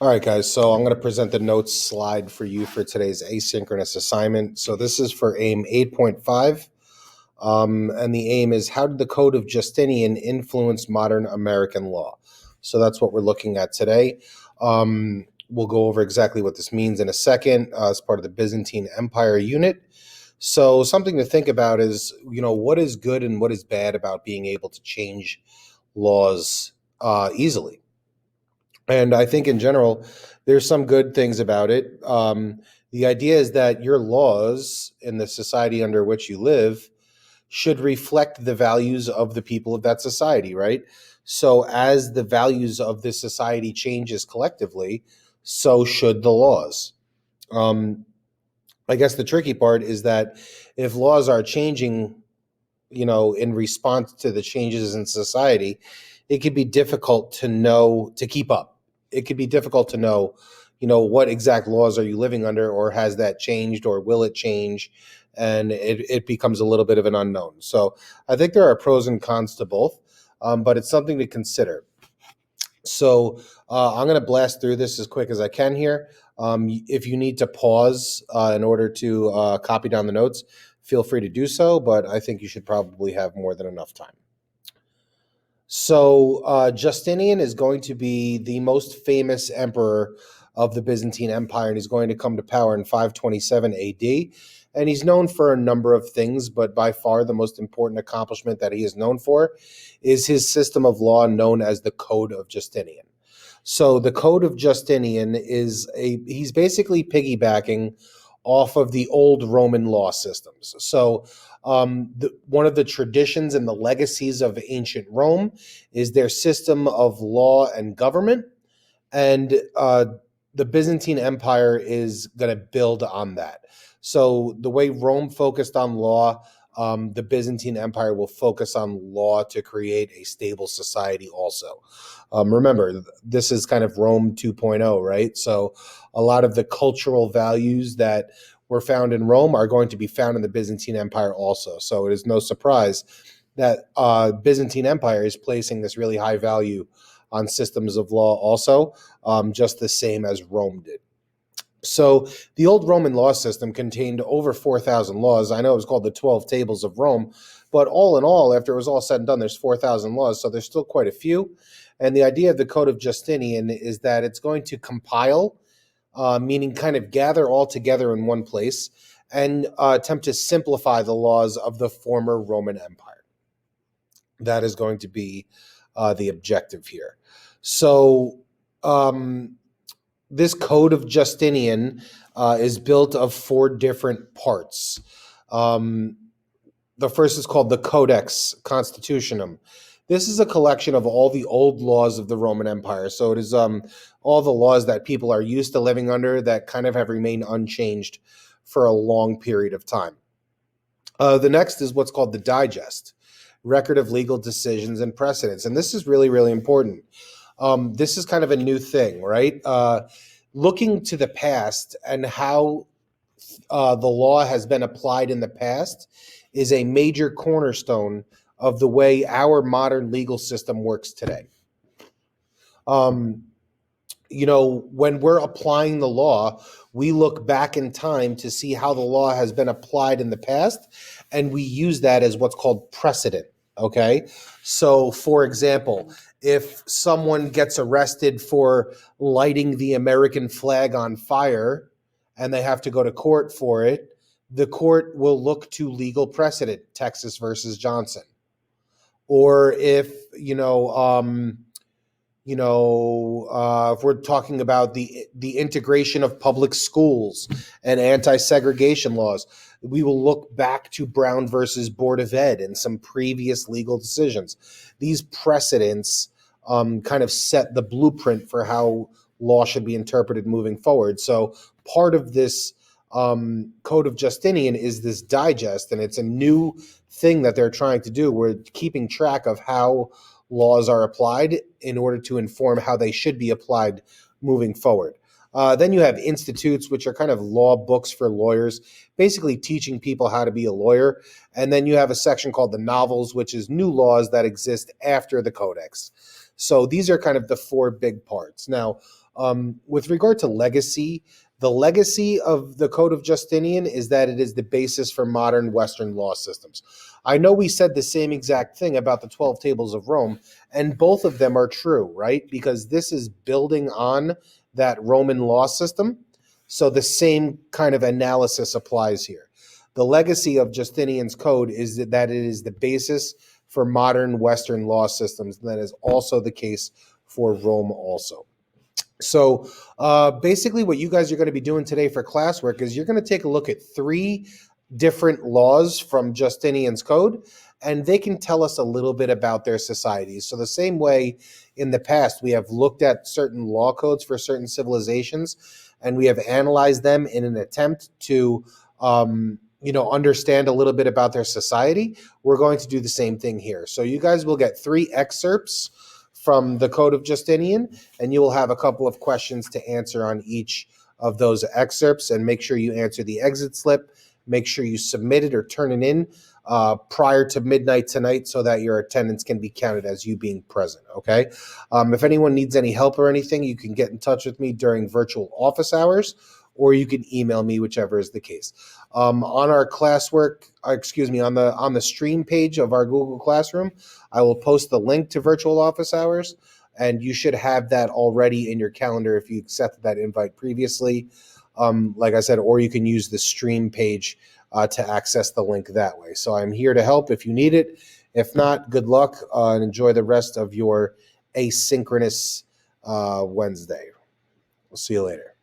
All right, guys. So I'm going to present the notes slide for you for today's asynchronous assignment. So this is for AIM 8.5. And the aim is, how did the Code of Justinian influence modern American law? So that's what we're looking at today. We'll go over exactly what this means in a second as part of the Byzantine Empire unit. So something to think about is, what is good and what is bad about being able to change laws easily. And I think in general, there's some good things about it. The idea is that your laws in the society under which you live should reflect the values of the people of that society, right? So as the values of this society changes collectively, so should the laws. I guess the tricky part is that if laws are changing, in response to the changes in society, it could be difficult to keep up. It could be difficult to know, what exact laws are you living under, or has that changed, or will it change? And it becomes a little bit of an unknown. So I think there are pros and cons to both, but it's something to consider. So I'm going to blast through this as quick as I can here. If you need to pause in order to copy down the notes, feel free to do so, but I think you should probably have more than enough time. So Justinian is going to be the most famous emperor of the Byzantine Empire, and he's going to come to power in 527 AD. And he's known for a number of things, but by far the most important accomplishment that he is known for is his system of law known as the Code of Justinian. So the Code of Justinian he's basically piggybacking off of the old Roman law systems. So one of the traditions and the legacies of ancient Rome is their system of law and government, and the Byzantine Empire is going to build on that. So the way Rome focused on law, the Byzantine Empire will focus on law to create a stable society also. Remember, this is kind of Rome 2.0, right? So a lot of the cultural values that were found in Rome are going to be found in the Byzantine Empire also. So it is no surprise that Byzantine Empire is placing this really high value on systems of law also, just the same as Rome did. So the old Roman law system contained over 4,000 laws. I know it was called the 12 Tables of Rome, but all in all, after it was all said and done, there's 4,000 laws, so there's still quite a few. And the idea of the Code of Justinian is that it's going to compile, meaning kind of gather all together in one place, and attempt to simplify the laws of the former Roman Empire. That is going to be the objective here. So this Code of Justinian is built of four different parts. The first is called the Codex Constitutionum. This is a collection of all the old laws of the Roman Empire. So it is all the laws that people are used to living under that kind of have remained unchanged for a long period of time. The next is what's called the Digest, Record of Legal Decisions and Precedents. And this is really, really important. This is kind of a new thing, right? Looking to the past and how the law has been applied in the past is a major cornerstone of the way our modern legal system works today. When we're applying the law, we look back in time to see how the law has been applied in the past, and we use that as what's called precedent. Okay. So for example, if someone gets arrested for lighting the American flag on fire and they have to go to court for it, the court will look to legal precedent, Texas versus Johnson. Or if, if we're talking about the integration of public schools and anti-segregation laws, we will look back to Brown versus Board of Ed and some previous legal decisions. These precedents kind of set the blueprint for how law should be interpreted moving forward. So part of this Code of Justinian is this digest, and it's a new thing that they're trying to do. We're keeping track of how laws are applied in order to inform how they should be applied moving forward. Then you have institutes, which are kind of law books for lawyers, basically teaching people how to be a lawyer. And then you have a section called the novels, which is new laws that exist after the codex. So these are kind of the four big parts. Now, with regard to legacy, the legacy of the Code of Justinian is that it is the basis for modern Western law systems. I know we said the same exact thing about the 12 Tables of Rome, and both of them are true, right? Because this is building on that Roman law system. So the same kind of analysis applies here. The legacy of Justinian's code is that it is the basis for modern Western law systems. And that is also the case for Rome also. So basically what you guys are going to be doing today for classwork is you're going to take a look at three different laws from Justinian's code, and they can tell us a little bit about their societies. So the same way in the past we have looked at certain law codes for certain civilizations, and we have analyzed them in an attempt to understand a little bit about their society, we're going to do the same thing here. So you guys will get three excerpts from the Code of Justinian, and you will have a couple of questions to answer on each of those excerpts, and make sure you answer the exit slip. Make sure you submit it or turn it in prior to midnight tonight so that your attendance can be counted as you being present, okay? If anyone needs any help or anything, you can get in touch with me during virtual office hours, or you can email me, whichever is the case. On our classwork, on the stream page of our Google Classroom, I will post the link to virtual office hours, and you should have that already in your calendar if you accepted that invite previously. Like I said, or you can use the stream page to access the link that way. So I'm here to help if you need it. If not, good luck and enjoy the rest of your asynchronous Wednesday. We'll see you later.